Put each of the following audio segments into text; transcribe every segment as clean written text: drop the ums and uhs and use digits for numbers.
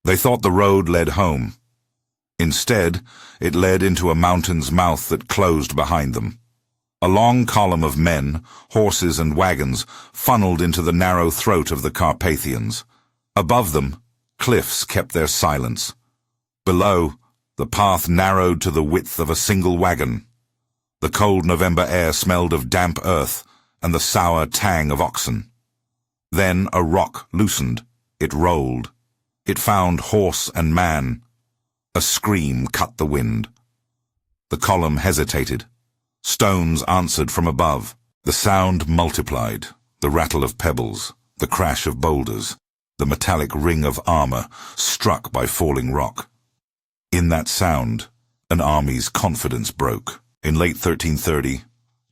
They thought the road led home. Instead, it led into a mountain's mouth that closed behind them. A long column of men, horses and wagons funneled into the narrow throat of the Carpathians. Above them, cliffs kept their silence. Below, the path narrowed to the width of a single wagon. The cold November air smelled of damp earth and the sour tang of oxen. Then a rock loosened. It rolled. It found horse and man. A scream cut the wind. The column hesitated. Stones answered from above. The sound multiplied. The rattle of pebbles, the crash of boulders, the metallic ring of armor struck by falling rock. In that sound, an army's confidence broke. In late 1330,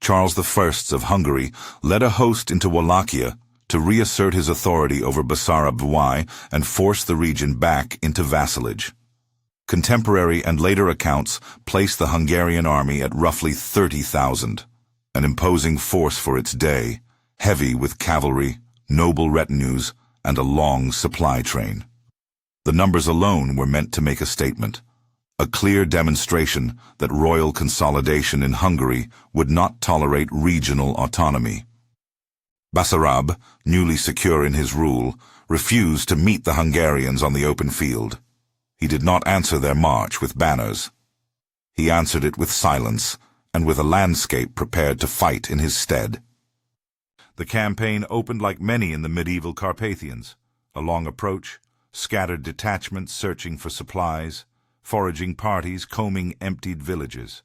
Charles I of Hungary led a host into Wallachia to reassert his authority over Bessarab and force the region back into vassalage. Contemporary and later accounts place the Hungarian army at roughly 30,000, an imposing force for its day, heavy with cavalry, noble retinues, and a long supply train. The numbers alone were meant to make a statement, a clear demonstration that royal consolidation in Hungary would not tolerate regional autonomy. Bessarab, newly secure in his rule, refused to meet the Hungarians on the open field. He did not answer their march with banners. He answered it with silence and with a landscape prepared to fight in his stead. The campaign opened like many in the medieval Carpathians, a long approach, scattered detachments searching for supplies, foraging parties combing emptied villages.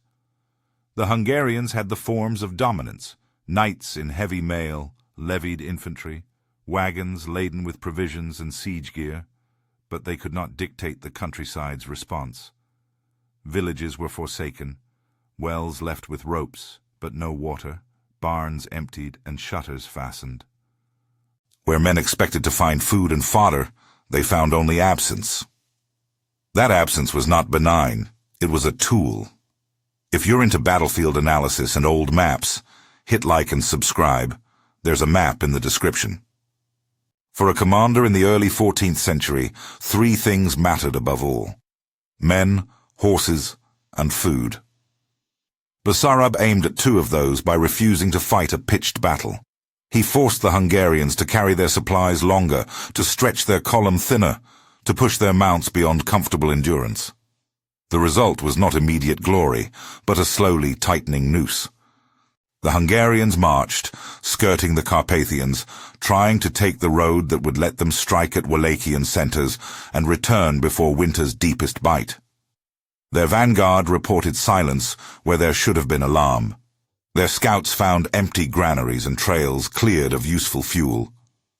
The Hungarians had the forms of dominance, knights in heavy mail, levied infantry, wagons laden with provisions and siege gear, but they could not dictate the countryside's response. Villages were forsaken, wells left with ropes, but no water, barns emptied and shutters fastened. Where men expected to find food and fodder, they found only absence. That absence was not benign, it was a tool. If you're into battlefield analysis and old maps, hit like and subscribe. There's a map in the description. For a commander in the early 14th century, three things mattered above all: men, horses, and food. Bessarab aimed at two of those by refusing to fight a pitched battle. He forced the Hungarians to carry their supplies longer, to stretch their column thinner, to push their mounts beyond comfortable endurance. The result was not immediate glory, but a slowly tightening noose. The Hungarians marched, skirting the Carpathians, trying to take the road that would let them strike at Wallachian centers and return before winter's deepest bite. Their vanguard reported silence where there should have been alarm. Their scouts found empty granaries and trails cleared of useful fuel.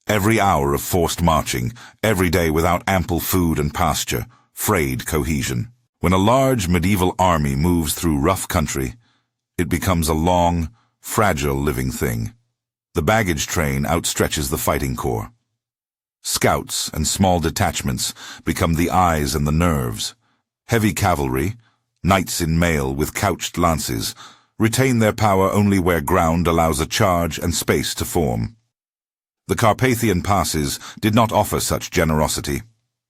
Every hour of forced marching, every day without ample food and pasture, frayed cohesion. When a large medieval army moves through rough country, it becomes a long, fragile living thing. The baggage train outstretches the fighting corps. Scouts and small detachments become the eyes and the nerves. Heavy cavalry, knights in mail with couched lances, retain their power only where ground allows a charge and space to form. The Carpathian passes did not offer such generosity.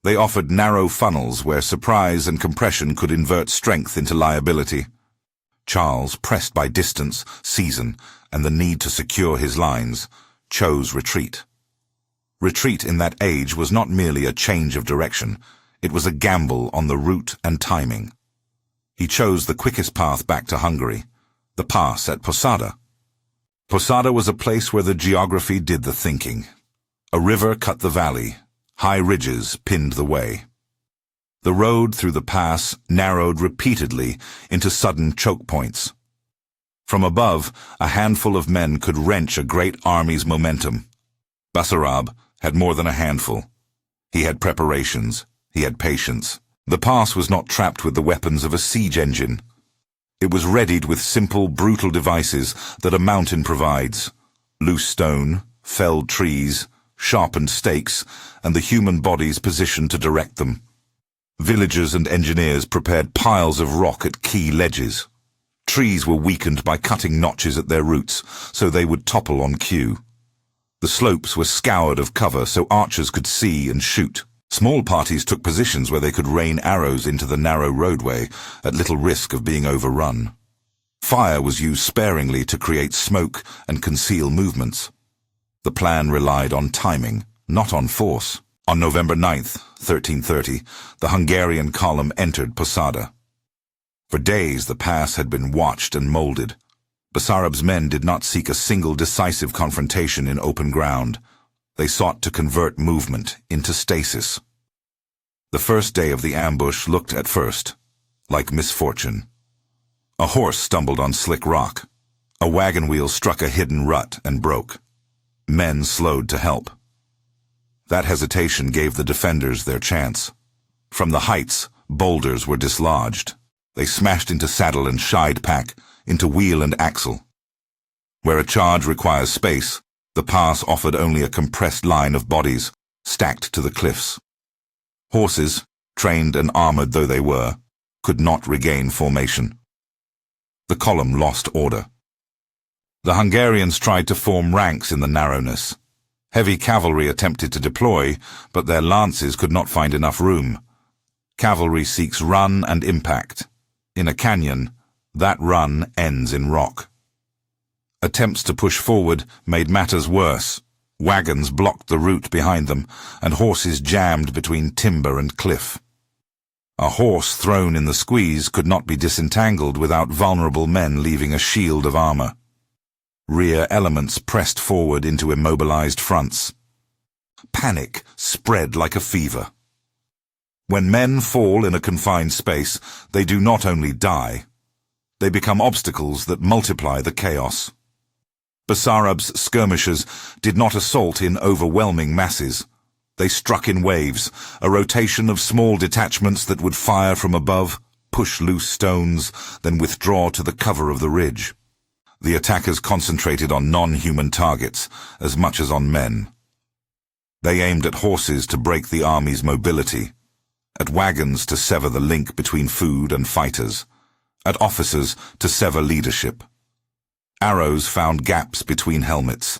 They offered narrow funnels where surprise and compression could invert strength into liability. Charles, pressed by distance, season, and the need to secure his lines, chose retreat. Retreat in that age was not merely a change of direction, it was a gamble on the route and timing. He chose the quickest path back to Hungary, the pass at Posada. Posada was a place where the geography did the thinking. A river cut the valley, high ridges pinned the way. The road through the pass narrowed repeatedly into sudden choke points. From above, a handful of men could wrench a great army's momentum. Bessarab had more than a handful. He had preparations, he had patience. The pass was not trapped with the weapons of a siege engine. It was readied with simple, brutal devices that a mountain provides: loose stone, felled trees, sharpened stakes, and the human bodies positioned to direct them. Villagers and engineers prepared piles of rock at key ledges. Trees were weakened by cutting notches at their roots, so they would topple on cue. The slopes were scoured of cover so archers could see and shoot. Small parties took positions where they could rain arrows into the narrow roadway at little risk of being overrun. Fire was used sparingly to create smoke and conceal movements. The plan relied on timing, not on force. On November 9th, 1330, the Hungarian column entered Posada. For days the pass had been watched and molded. Basarab's men did not seek a single decisive confrontation in open ground. They sought to convert movement into stasis. The first day of the ambush looked at first like misfortune. A horse stumbled on slick rock. A wagon wheel struck a hidden rut and broke. Men slowed to help. That hesitation gave the defenders their chance. From the heights, boulders were dislodged. They smashed into saddle and shied pack, into wheel and axle. Where a charge requires space, the pass offered only a compressed line of bodies, stacked to the cliffs. Horses, trained and armored though they were, could not regain formation. The column lost order. The Hungarians tried to form ranks in the narrowness. Heavy cavalry attempted to deploy, but their lances could not find enough room. Cavalry seeks run and impact. In a canyon, that run ends in rock. Attempts to push forward made matters worse. Wagons blocked the route behind them, and horses jammed between timber and cliff. A horse thrown in the squeeze could not be disentangled without vulnerable men leaving a shield of armor. Rear elements pressed forward into immobilized fronts. Panic spread like a fever. When men fall in a confined space, they do not only die. They become obstacles that multiply the chaos. Basarab's skirmishers did not assault in overwhelming masses. They struck in waves, a rotation of small detachments that would fire from above, push loose stones, then withdraw to the cover of the ridge. The attackers concentrated on non-human targets as much as on men. They aimed at horses to break the army's mobility, at wagons to sever the link between food and fighters, at officers to sever leadership. Arrows found gaps between helmets.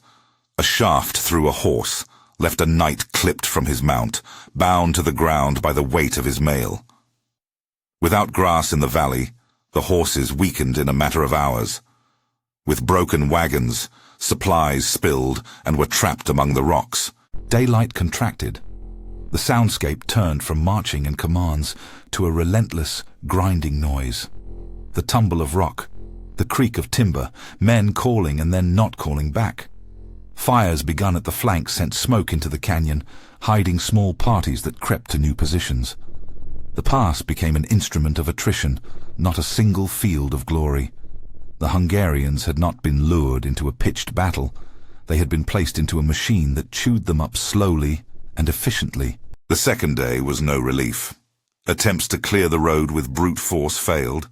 A shaft through a horse left a knight clipped from his mount, bound to the ground by the weight of his mail. Without grass in the valley, the horses weakened in a matter of hours. With broken wagons, supplies spilled and were trapped among the rocks. Daylight contracted. The soundscape turned from marching and commands to a relentless, grinding noise. The tumble of rock, the creak of timber, men calling and then not calling back. Fires begun at the flanks sent smoke into the canyon, hiding small parties that crept to new positions. The pass became an instrument of attrition, not a single field of glory. The Hungarians had not been lured into a pitched battle. They had been placed into a machine that chewed them up slowly and efficiently. The second day was no relief. Attempts to clear the road with brute force failed.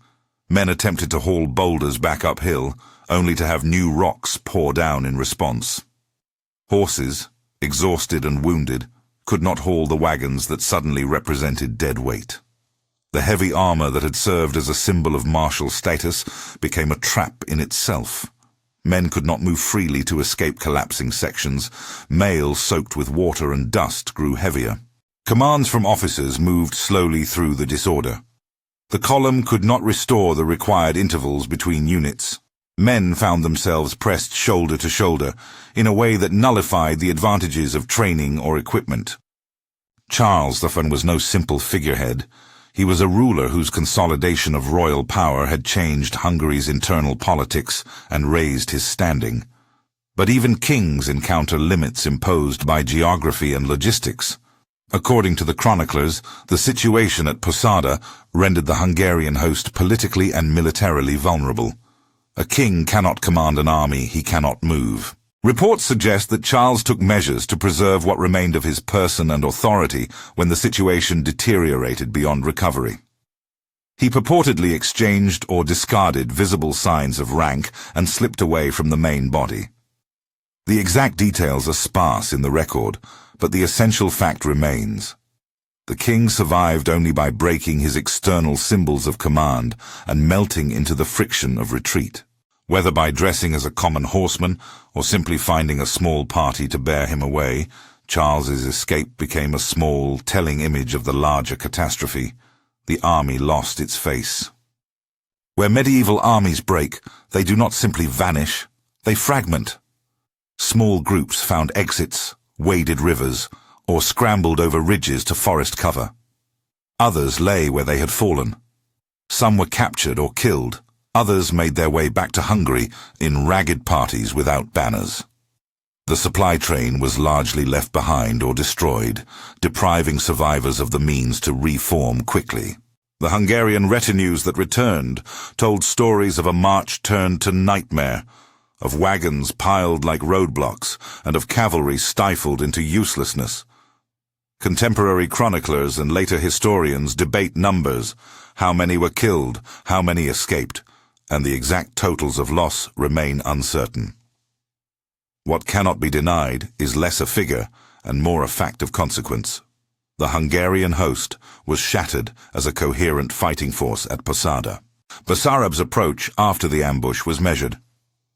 Men attempted to haul boulders back uphill, only to have new rocks pour down in response. Horses, exhausted and wounded, could not haul the wagons that suddenly represented dead weight. The heavy armor that had served as a symbol of martial status became a trap in itself. Men could not move freely to escape collapsing sections. Mail soaked with water and dust grew heavier. Commands from officers moved slowly through the disorder. The column could not restore the required intervals between units. Men found themselves pressed shoulder to shoulder in a way that nullified the advantages of training or equipment. Charles I was no simple figurehead. He was a ruler whose consolidation of royal power had changed Hungary's internal politics and raised his standing. But even kings encounter limits imposed by geography and logistics. According to the chroniclers, the situation at Posada rendered the Hungarian host politically and militarily vulnerable. A king cannot command an army he cannot move. Reports suggest that Charles took measures to preserve what remained of his person and authority when the situation deteriorated beyond recovery. He purportedly exchanged or discarded visible signs of rank and slipped away from the main body. The exact details are sparse in the record, but the essential fact remains. The king survived only by breaking his external symbols of command and melting into the friction of retreat. Whether by dressing as a common horseman or simply finding a small party to bear him away, Charles's escape became a small, telling image of the larger catastrophe. The army lost its face. Where medieval armies break, they do not simply vanish, they fragment. Small groups found exits, waded rivers, or scrambled over ridges to forest cover. Others lay where they had fallen. Some were captured or killed. Others made their way back to Hungary in ragged parties without banners. The supply train was largely left behind or destroyed, depriving survivors of the means to reform quickly. The Hungarian retinues that returned told stories of a march turned to nightmare, of wagons piled like roadblocks, and of cavalry stifled into uselessness. Contemporary chroniclers and later historians debate numbers, how many were killed, how many escaped, and the exact totals of loss remain uncertain. What cannot be denied is less a figure and more a fact of consequence. The Hungarian host was shattered as a coherent fighting force at Posada. Basarab's approach after the ambush was measured.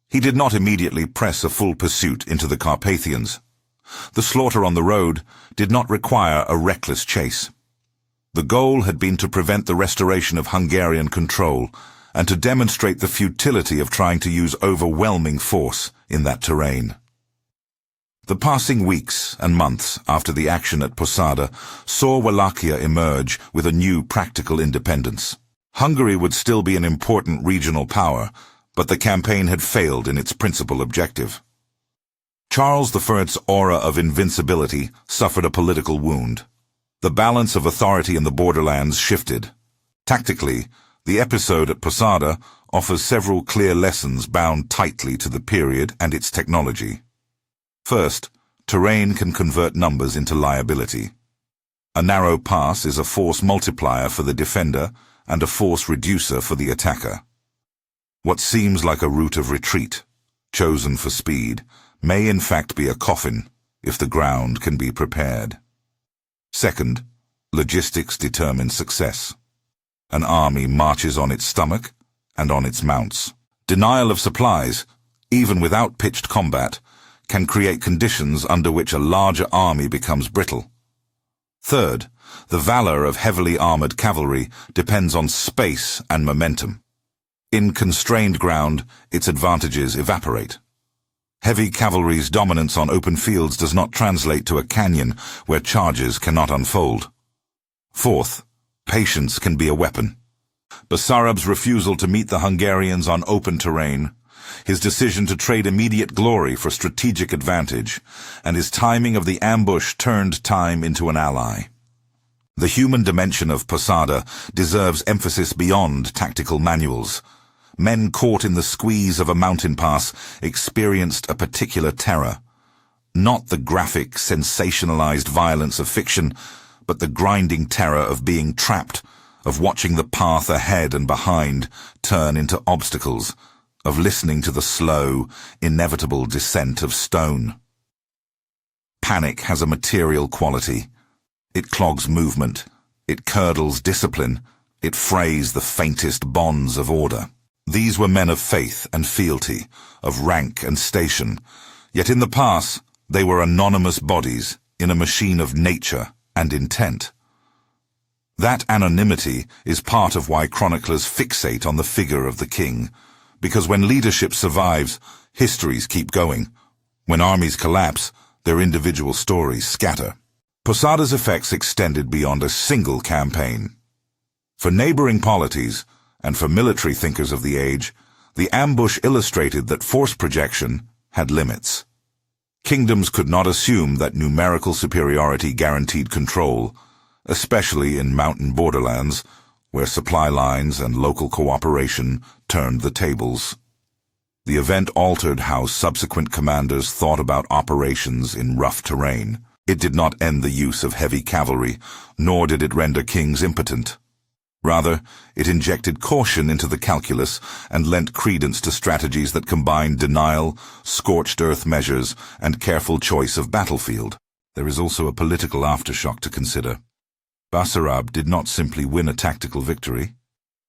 He did not immediately press a full pursuit into the Carpathians. The slaughter on the road did not require a reckless chase. The goal had been to prevent the restoration of Hungarian control and to demonstrate the futility of trying to use overwhelming force in that terrain. The passing weeks and months after the action at Posada saw Wallachia emerge with a new practical independence. Hungary would still be an important regional power, but the campaign had failed in its principal objective. Charles I's aura of invincibility suffered a political wound. The balance of authority in the borderlands shifted. Tactically, the episode at Posada offers several clear lessons bound tightly to the period and its technology. First, terrain can convert numbers into liability. A narrow pass is a force multiplier for the defender and a force reducer for the attacker. What seems like a route of retreat, chosen for speed, may in fact be a coffin if the ground can be prepared. Second, logistics determine success. An army marches on its stomach and on its mounts. Denial of supplies, even without pitched combat, can create conditions under which a larger army becomes brittle. Third, the valor of heavily armored cavalry depends on space and momentum. In constrained ground, its advantages evaporate. Heavy cavalry's dominance on open fields does not translate to a canyon where charges cannot unfold. Fourth, patience can be a weapon. Basarab's refusal to meet the Hungarians on open terrain, his decision to trade immediate glory for strategic advantage, and his timing of the ambush turned time into an ally. The human dimension of Posada deserves emphasis beyond tactical manuals. Men caught in the squeeze of a mountain pass experienced a particular terror. Not the graphic, sensationalized violence of fiction, but the grinding terror of being trapped, of watching the path ahead and behind turn into obstacles, of listening to the slow, inevitable descent of stone. Panic has a material quality. It clogs movement, it curdles discipline, it frays the faintest bonds of order. These were men of faith and fealty, of rank and station, yet in the pass they were anonymous bodies in a machine of nature and intent. That anonymity is part of why chroniclers fixate on the figure of the king, because when leadership survives, histories keep going. When armies collapse, their individual stories scatter. Posada's effects extended beyond a single campaign. For neighboring polities, and for military thinkers of the age, the ambush illustrated that force projection had limits. Kingdoms could not assume that numerical superiority guaranteed control, especially in mountain borderlands, where supply lines and local cooperation turned the tables. The event altered how subsequent commanders thought about operations in rough terrain. It did not end the use of heavy cavalry, nor did it render kings impotent. Rather, it injected caution into the calculus and lent credence to strategies that combined denial, scorched earth measures, and careful choice of battlefield. There is also a political aftershock to consider. Basarab did not simply win a tactical victory.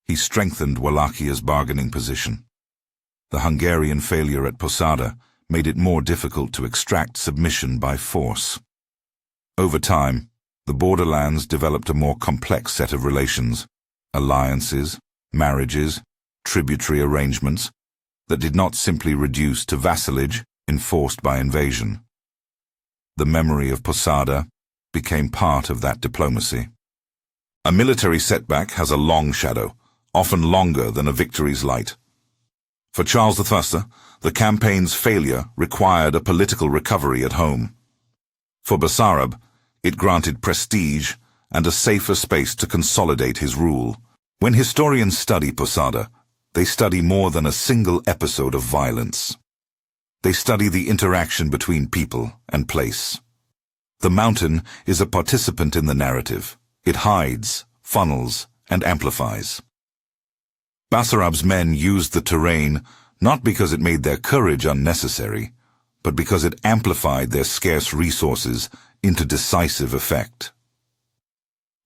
He strengthened Wallachia's bargaining position. The Hungarian failure at Posada made it more difficult to extract submission by force. Over time, the borderlands developed a more complex set of relations, alliances, marriages, tributary arrangements, that did not simply reduce to vassalage enforced by invasion. The memory of Posada became part of that diplomacy. A military setback has a long shadow, often longer than a victory's light. For Charles I, the campaign's failure required a political recovery at home. For Basarab, it granted prestige and a safer space to consolidate his rule. When historians study Posada, they study more than a single episode of violence. They study the interaction between people and place. The mountain is a participant in the narrative. It hides, funnels, and amplifies. Basarab's men used the terrain not because it made their courage unnecessary, but because it amplified their scarce resources into decisive effect.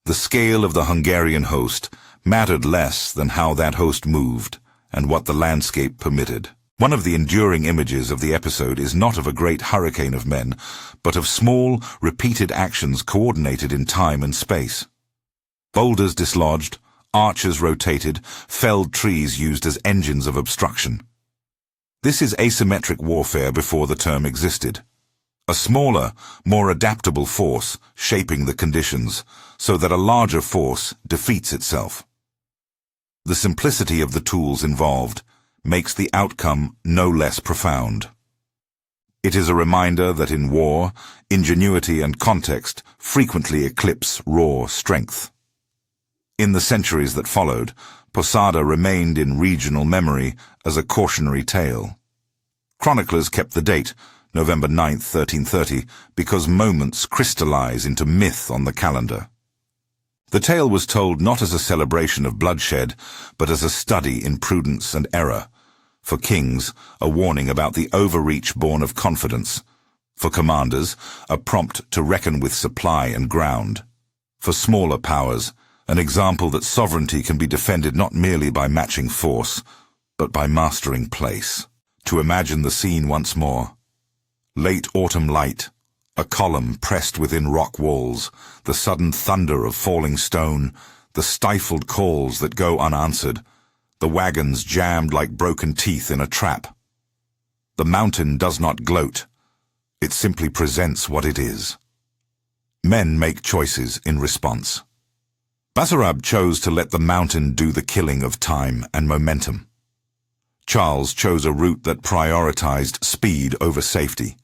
The scale of the Hungarian host mattered less than how that host moved and what the landscape permitted. One of the enduring images of the episode is not of a great hurricane of men, but of small, repeated actions coordinated in time and space. Boulders dislodged, archers rotated, felled trees used as engines of obstruction. This is asymmetric warfare before the term existed. A smaller, more adaptable force shaping the conditions so that a larger force defeats itself. The simplicity of the tools involved makes the outcome no less profound. It is a reminder that in war, ingenuity and context frequently eclipse raw strength. In the centuries that followed, Posada remained in regional memory as a cautionary tale. Chroniclers kept the date, November 9th, 1330, because moments crystallize into myth on the calendar. The tale was told not as a celebration of bloodshed, but as a study in prudence and error. For kings, a warning about the overreach born of confidence. For commanders, a prompt to reckon with supply and ground. For smaller powers, an example that sovereignty can be defended not merely by matching force, but by mastering place. To imagine the scene once more. Late autumn light, a column pressed within rock walls, the sudden thunder of falling stone, the stifled calls that go unanswered, the wagons jammed like broken teeth in a trap. The mountain does not gloat. It simply presents what it is. Men make choices in response. Basarab chose to let the mountain do the killing of time and momentum. Charles chose a route that prioritized speed over safety.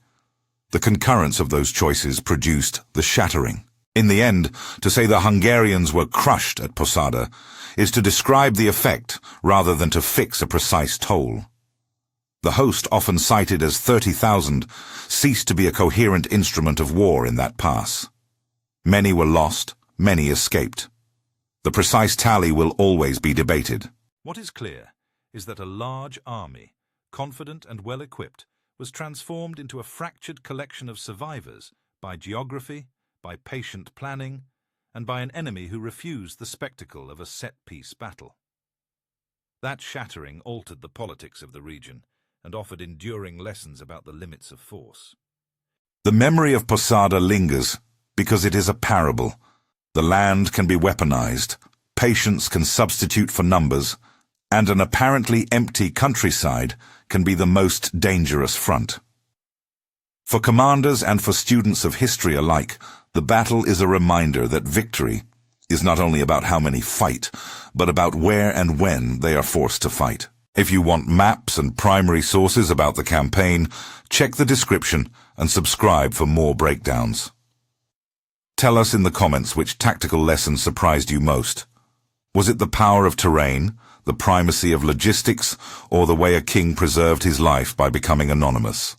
The concurrence of those choices produced the shattering. In the end, to say the Hungarians were crushed at Posada is to describe the effect rather than to fix a precise toll. The host, often cited as 30,000, ceased to be a coherent instrument of war in that pass. Many were lost, many escaped. The precise tally will always be debated. What is clear is that a large army, confident and well-equipped, was transformed into a fractured collection of survivors by geography, by patient planning, and by an enemy who refused the spectacle of a set-piece battle. That shattering altered the politics of the region and offered enduring lessons about the limits of force. The memory of Posada lingers because it is a parable. The land can be weaponized, patience can substitute for numbers, and an apparently empty countryside can be the most dangerous front. For commanders and for students of history alike, the battle is a reminder that victory is not only about how many fight, but about where and when they are forced to fight. If you want maps and primary sources about the campaign, check the description and subscribe for more breakdowns. Tell us in the comments which tactical lesson surprised you most. Was it the power of terrain, the primacy of logistics, or the way a king preserved his life by becoming anonymous?